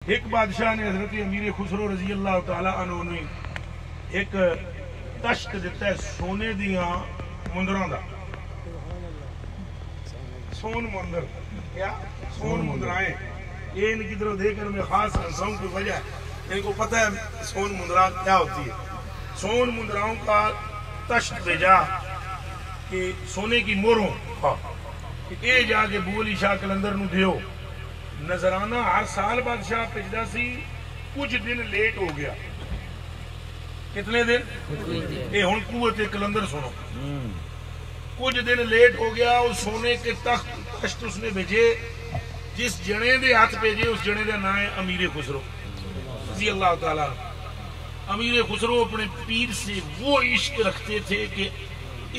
ایک بادشاہ نے حضرت امیر خسرو رضی اللہ تعالی عنہ نے ایک تشت دیتا ہے سونے دیاں مندراں دا. سون مندر کیا سون مندرائیں یہ ان کی طرف دیکھ کر میں خاص ہنساؤں کی وجہ ہے ان کو پتہ ہے سون مندرا کیا ہوتی ہے. سون مندراؤں کا تشت بھیجا کہ سونے کی موروں کہ جا کے بو علی شاہ قلندر نو دیو. نظرانہ ہر سال بادشاہ بھیجدا سی, کچھ دن لیٹ ہو گیا. کتنے دن؟ یہ ہن قوت قلندر سنو. کچھ دن لیٹ ہو گیا. اس سونے کے تشت اس نے بھیجے, جس جنے دے ہاتھ بھیجے اس جنے کا نام ہے امیر خسرو رضی اللہ تعالیٰ. امیر خسرو اپنے پیر سے وہ عشق رکھتے تھے کہ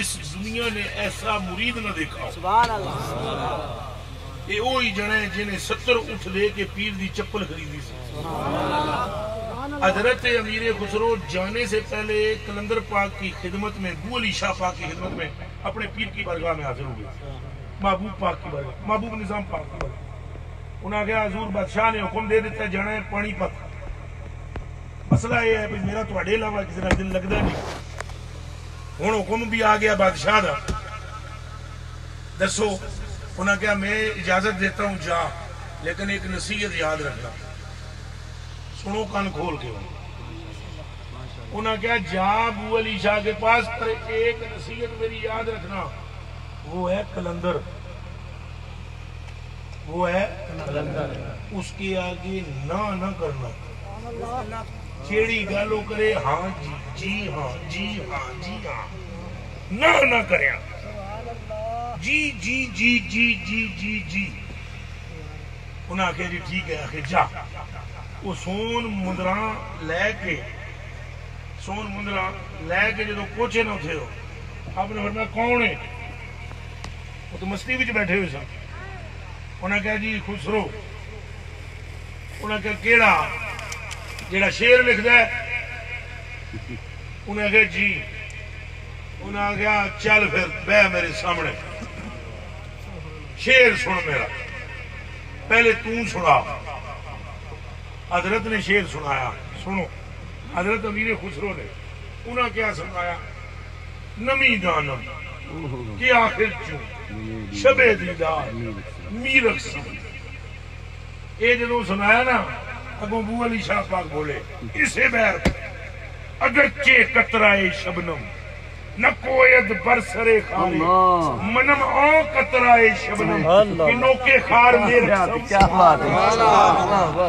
اس دنیا نے ایسا مرید نہ دیکھا. سبحان اللہ. یہ وہی جنے جنہیں 70 اٹھ لے کے پیر دی چپل خریدی سی. حضرت امیر خسرو جانے سے پہلے قلندر پاک کی خدمت میں, بو علی شاہ پاک کی خدمت میں اپنے پیر کی بارگاہ میں حاضر ہوئے. محبوب پاک کی بارگاہ, محبوب نظام پاک کی بارگاہ. انہوں نے کہا حضور بادشاہ نے حکم دے دیتا ہے جانا ہے پانی پت. مسئلہ یہ ہے کہ میرا تو اڑے علاوہ کسی طرح دل لگتا نہیں. ہوں حکم بھی آ گیا بادشاہ دا, دسو. انہوں نے کہا میں اجازت دیتا ہوں جا, لیکن ایک نصیحت یاد رکھنا. سنو کان کھول کے. انہوں نے کہا جا بو علی شاہ کے پاس, پر ایک نصیحت میری یاد رکھنا, وہ ہے قلندر. وہ ہے قلندر. اس کے آگے نہ کرنا. چیڑی گالو کرے ہاں جی جی ہاں جی ہاں جی ہاں, نہ کرے جی جی جی جی جی جی جی. انہوں نے کہا جی ٹھیک ہے. آخر جا. وہ سون مندراں لے کے جدو پہنچے نہ تھے, آپ نے فرمایا کون ہے؟ وہ تو مستی وچ بیٹھے ہوئے سن. انہوں نے کہا جی خسرو. انہوں نے کہا کیڑا جیڑا شیر لکھدا ہے؟ انہوں نے کہا جی. انہوں نے کہا چل پھر بہ میرے سامنے, شیر سن میرا, پہلے تو سنا. حضرت نے شیر سنایا. سنو حضرت امیر خسرو نے. انہوں نے کیا سنایا؟ نمی دانم کہ آخر چون شب دیدار میرک سن. یہ جدو سنایا نا, اگوں بو علی شاہ پاک بولے اسے بیر اگرچہ قطرائے شبنم نہ کوید برسرے خاری منم آن قطرائے شبنم کہ نوکے خار میرے. کیا بات ہے.